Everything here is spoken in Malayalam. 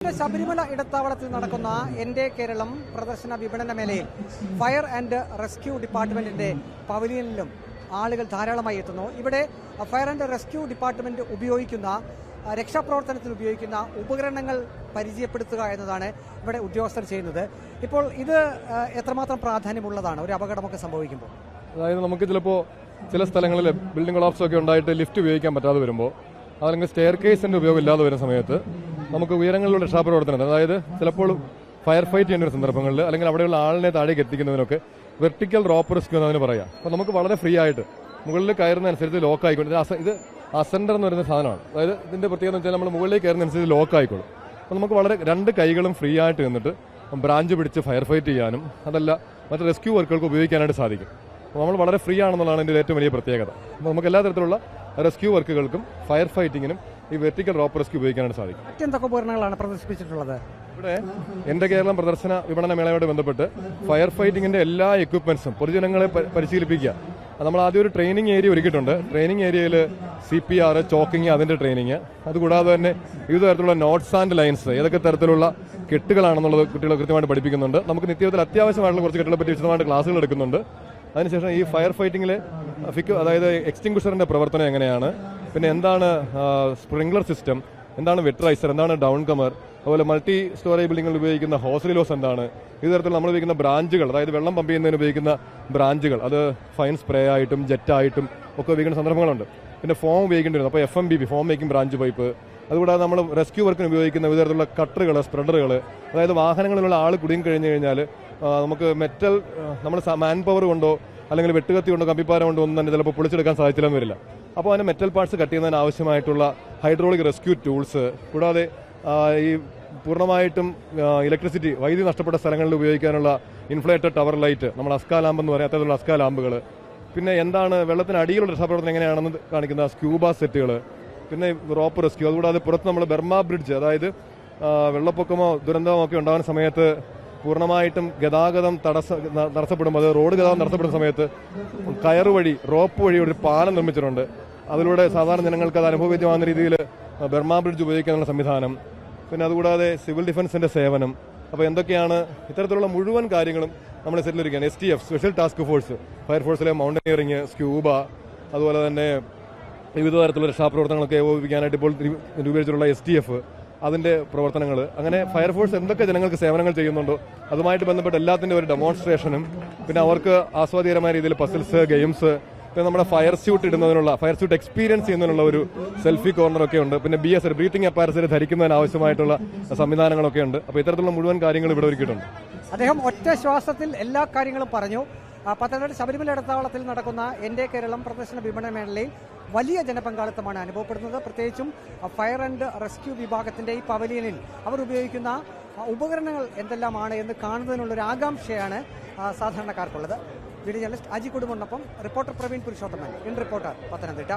ശബരിമല ഇടത്താവളത്തിൽ നടക്കുന്ന എന്റെ കേരളം പ്രദർശന വിപണന മേളയിൽ ഫയർ ആൻഡ് റെസ്ക്യൂ ഡിപ്പാർട്ട്മെന്റിന്റെ പവലിയനിലും ആളുകൾ ധാരാളമായി എത്തുന്നു. ഇവിടെ ഫയർ ആൻഡ് റെസ്ക്യൂ ഡിപ്പാർട്ട്മെന്റ് ഉപയോഗിക്കുന്ന രക്ഷാപ്രവർത്തനത്തിന് ഉപയോഗിക്കുന്ന ഉപകരണങ്ങൾ പരിചയപ്പെടുത്തുക എന്നതാണ് ഇവിടെ ഉദ്യോഗസ്ഥർ ചെയ്യുന്നത്. ഇപ്പോൾ ഇത് എത്രമാത്രം പ്രാധാന്യമുള്ളതാണ് ഒരു അപകടമൊക്കെ സംഭവിക്കുമ്പോൾ? അതായത് നമുക്ക് ചിലപ്പോൾ ചില സ്ഥലങ്ങളിൽ ബിൽഡിംഗ് കൊളാപ്സ് ഒക്കെ ഉണ്ടായിട്ട് ലിഫ്റ്റ് ഉപയോഗിക്കാൻ പറ്റാതെ വരുമ്പോൾ, അല്ലെങ്കിൽ സ്റ്റെയർ കേസിന്റെ ഉപയോഗം ഇല്ലാതെ വരുന്ന സമയത്ത് നമുക്ക് ഉയരങ്ങളിലുള്ള രക്ഷാപ്രവർത്തനം, അതായത് ചിലപ്പോൾ ഫയർ ഫൈറ്റ് ചെയ്യുന്ന ഒരു സന്ദർഭങ്ങളിൽ അല്ലെങ്കിൽ അവിടെയുള്ള ആളിനെ താഴേക്ക് എത്തിക്കുന്നതിനൊക്കെ വെർട്ടിക്കൽ റോപ്പ് റെസ്ക്യൂ എന്നതിന് പറയാം. അപ്പോൾ നമുക്ക് വളരെ ഫ്രീ ആയിട്ട് മുകളിൽ കയറുന്നതനുസരിച്ച് ലോക്ക് ആയിക്കോളും. ഇത് അസെൻഡർ എന്ന് പറയുന്ന സാധനമാണ്. അതായത് ഇതിന്റെ പ്രത്യേകത എന്ന് വെച്ചാൽ നമ്മൾ മുകളിലേക്ക് കയറുന്നതനുസരിച്ച് ലോക്ക് ആയിക്കോളും. അപ്പോൾ നമുക്ക് വളരെ രണ്ട് കൈകളും ഫ്രീ ആയിട്ട് നിന്നിട്ട് ബ്രാഞ്ച് പിടിച്ച് ഫയർ ഫൈറ്റ് ചെയ്യാനും അതല്ല മറ്റ് റെസ്ക്യൂ വർക്കുകൾക്ക് ഉപയോഗിക്കാനായിട്ട് സാധിക്കും. അപ്പോൾ നമ്മൾ വളരെ ഫ്രീ ആണെന്നുള്ളതാണ് ഇതിൻ്റെ ഏറ്റവും വലിയ പ്രത്യേകത. അപ്പോൾ നമുക്ക് എല്ലാ തരത്തിലുള്ള റെസ്ക്യൂ വർക്കുകൾക്കും ഫയർ ഫൈറ്റിങ്ങിനും ഈ വെർട്ടിക്കൽ റോപ്പ് റെസ്ക്യൂ ഉപയോഗിക്കാനായിട്ട് സാധിക്കും. മറ്റെന്തൊക്കെ ഉപകരണങ്ങളാണ് പ്രദർശിപ്പിച്ചിട്ടുള്ളത്? ഇവിടെ എന്റെ കേരളം പ്രദർശന വിപണന മേളയോട് ബന്ധപ്പെട്ട് ഫയർ ഫൈറ്റിങ്ങിന്റെ എല്ലാ എക്യുപ്മെന്റ്സും പൊതുജനങ്ങളെ പരിശീലിപ്പിക്കുക. നമ്മൾ ആദ്യം ഒരു ട്രെയിനിങ് ഏരിയ ഒരുക്കിയിട്ടുണ്ട്. ട്രെയിനിങ് ഏരിയയിൽ CPR, ചോക്കിങ്, അതിന്റെ ട്രെയിനിങ്, അതുകൂടാതെ തന്നെ വിവിധ തരത്തിലുള്ള നോട്ട്സ് ആൻഡ് ലൈൻസ്, ഏതൊക്കെ തരത്തിലുള്ള കെട്ടുകളാണെന്നുള്ളത് കുട്ടികളെ കൃത്യമായിട്ട് പഠിപ്പിക്കുന്നുണ്ട്. നമുക്ക് നിത്യത്തിൽ അത്യാവശ്യമായിട്ടുള്ള കുറച്ച് കെട്ടുകളെ പറ്റി വിശദമായിട്ട് ക്ലാസ്സുകൾ എടുക്കുന്നുണ്ട്. അതിനുശേഷം ഈ ഫയർ ഫൈറ്റിങ്ങിലെ അതായത് എക്സ്റ്റിംഗ്വിഷറിന്റെ പ്രവർത്തനം എങ്ങനെയാണ്, പിന്നെ എന്താണ് സ്പ്രിംഗ്ലർ സിസ്റ്റം, എന്താണ് വെട്രൈസർ, എന്താണ് ഡൗൺ കമർ, അതുപോലെ മൾട്ടി സ്റ്റോറേജ് ബിൽഡിങ്ങിൽ ഉപയോഗിക്കുന്ന ഹോസ്ലിലോസ് എന്താണ്, ഇത് തരത്തിൽ നമ്മൾ ഉപയോഗിക്കുന്ന ബ്രാഞ്ചുകൾ, അതായത് വെള്ളം പമ്പ് ചെയ്യുന്നതിന് ഉപയോഗിക്കുന്ന ബ്രാഞ്ചുകൾ, അത് ഫൈൻ സ്പ്രേ ആയിട്ടും ജെറ്റായിട്ടും ഒക്കെ ഉപയോഗിക്കുന്ന സന്ദർഭങ്ങളുണ്ട്. പിന്നെ ഫോം ഉപയോഗിക്കേണ്ടി വരുന്നു. അപ്പോൾ FMBP, form making branch pipe, അതുകൂടാതെ നമ്മൾ റെസ്ക്യൂ വർക്കിന് ഉപയോഗിക്കുന്ന വിവിധ തരത്തിലുള്ള കട്ടറുകൾ, സ്പ്രെഡറുകൾ, അതായത് വാഹനങ്ങളിലുള്ള ആൾ കുടുങ്ങി കഴിഞ്ഞു കഴിഞ്ഞാൽ നമുക്ക് മെറ്റൽ നമ്മൾ മാൻ പവർ കൊണ്ടോ അല്ലെങ്കിൽ വെട്ടുകത്തി കൊണ്ടോ കമ്പിപ്പാര കൊണ്ടോ ഒന്നും തന്നെ ചിലപ്പോൾ പൊളിച്ചെടുക്കാൻ സാധിച്ചില്ലെന്ന് വരില്ല. അപ്പോൾ അതിന് മെറ്റൽ പാർട്സ് കട്ട് ചെയ്യുന്നതിന് ആവശ്യമായിട്ടുള്ള ഹൈഡ്രോളിക് റെസ്ക്യൂ ടൂൾസ്, കൂടാതെ ഈ പൂർണ്ണമായിട്ടും ഇലക്ട്രിസിറ്റി, വൈദ്യുതി നഷ്ടപ്പെട്ട സ്ഥലങ്ങളിൽ ഉപയോഗിക്കാനുള്ള ഇൻഫ്ലേറ്റഡ് ടവർ ലൈറ്റ്, നമ്മൾ അസ്കാ ലാമ്പ് എന്ന് പറയാം, അത്തരത്തിലുള്ള അസ്കാ ലാമ്പുകൾ, പിന്നെ എന്താണ് വെള്ളത്തിന് അടിയിലുള്ള രക്ഷാപ്രവർത്തനം എങ്ങനെയാണെന്ന് കാണിക്കുന്ന സ്ക്യൂബ സെറ്റുകൾ, പിന്നെ റോപ്പ് റെസ്ക്യൂ, അതുകൂടാതെ പുറത്ത് നമ്മൾ ബർമ ബ്രിഡ്ജ്, അതായത് വെള്ളപ്പൊക്കമോ ദുരന്തമോ ഒക്കെ ഉണ്ടാകുന്ന സമയത്ത് പൂർണ്ണമായിട്ടും ഗതാഗതം തടസ്സപ്പെടുമ്പോൾ, അത് റോഡ് ഗതാഗതം തടസ്സപ്പെടുന്ന സമയത്ത് കയറ് വഴി, റോപ്പ് വഴി ഒരു പാലം നിർമ്മിച്ചിട്ടുണ്ട്. അതിലൂടെ സാധാരണ ജനങ്ങൾക്ക് അത് അനുഭവവേദ്യമാകുന്ന രീതിയിൽ ബർമ ബ്രിഡ്ജ് ഉപയോഗിക്കാനുള്ള സംവിധാനം, പിന്നെ അതുകൂടാതെ സിവിൽ ഡിഫൻസിന്റെ സേവനം. അപ്പോൾ എന്തൊക്കെയാണ് ഇത്തരത്തിലുള്ള മുഴുവൻ കാര്യങ്ങളും നമ്മൾ സെറ്റിലിരിക്കുകയാണ്. STF, സ്പെഷ്യൽ ടാസ്ക് ഫോഴ്സ്, ഫയർഫോഴ്സിലെ മൗണ്ടനിയറിംഗ്, സ്ക്യൂബ, അതുപോലെ തന്നെ വിവിധ തരത്തിലുള്ള രക്ഷാപ്രവർത്തനങ്ങളൊക്കെ ഏകോപിപ്പിക്കാനായിട്ട് ഇപ്പോൾ രൂപീകരിച്ചിട്ടുള്ള STF, അതിന്റെ പ്രവർത്തനങ്ങൾ. അങ്ങനെ ഫയർഫോഴ്സ് എന്തൊക്കെ ജനങ്ങൾക്ക് സേവനങ്ങൾ ചെയ്യുന്നുണ്ടോ അതുമായിട്ട് ബന്ധപ്പെട്ട എല്ലാത്തിൻ്റെ ഒരു ഡെമോൺസ്ട്രേഷനും, പിന്നെ അവർക്ക് ആസ്വാദികരമായ രീതിയിൽ പസിൽസ്, ഗെയിംസ്, പിന്നെ നമ്മുടെ ഫയർ സ്യൂട്ട് ഇടുന്നതിനുള്ള, ഫയർ സ്യൂട്ട് എക്സ്പീരിയൻസ് ചെയ്യുന്നതിനുള്ള ഒരു സെൽഫി കോർണറൊക്കെ ഉണ്ട്. പിന്നെ BSL, ബ്രീത്തിങ് അപ്പാരസിൽ ധരിക്കുന്നതിന് ആവശ്യമായിട്ടുള്ള സംവിധാനങ്ങളൊക്കെ ഉണ്ട്. അപ്പോൾ ഇത്തരത്തിലുള്ള മുഴുവൻ കാര്യങ്ങൾ ഇവിടെ ഒരുക്കിയിട്ടുണ്ട്. അദ്ദേഹം ഒറ്റ ശ്വാസത്തിൽ എല്ലാ കാര്യങ്ങളും പറഞ്ഞു. പത്തനംതിട്ട ശബരിമല ഇടത്താവളത്തിൽ നടക്കുന്ന എന്റെ കേരളം പ്രദർശന വിപണന മേളയിൽ വലിയ ജനപങ്കാളിത്തമാണ് അനുഭവപ്പെടുന്നത്. പ്രത്യേകിച്ചും ഫയർ ആൻഡ് റെസ്ക്യൂ വിഭാഗത്തിന്റെ ഈ പവലിയനിൽ അവർ ഉപയോഗിക്കുന്ന ഉപകരണങ്ങൾ എന്തെല്ലാമാണ് എന്ന് കാണുന്നതിനുള്ളൊരു ആകാംക്ഷയാണ് സാധാരണക്കാർക്കുള്ളത്. വീഡിയോ ജേർണലിസ്റ്റ് അജി കുടുംബനൊപ്പം reporter Praveen Purushothaman, in reporter, Pathanamthitta.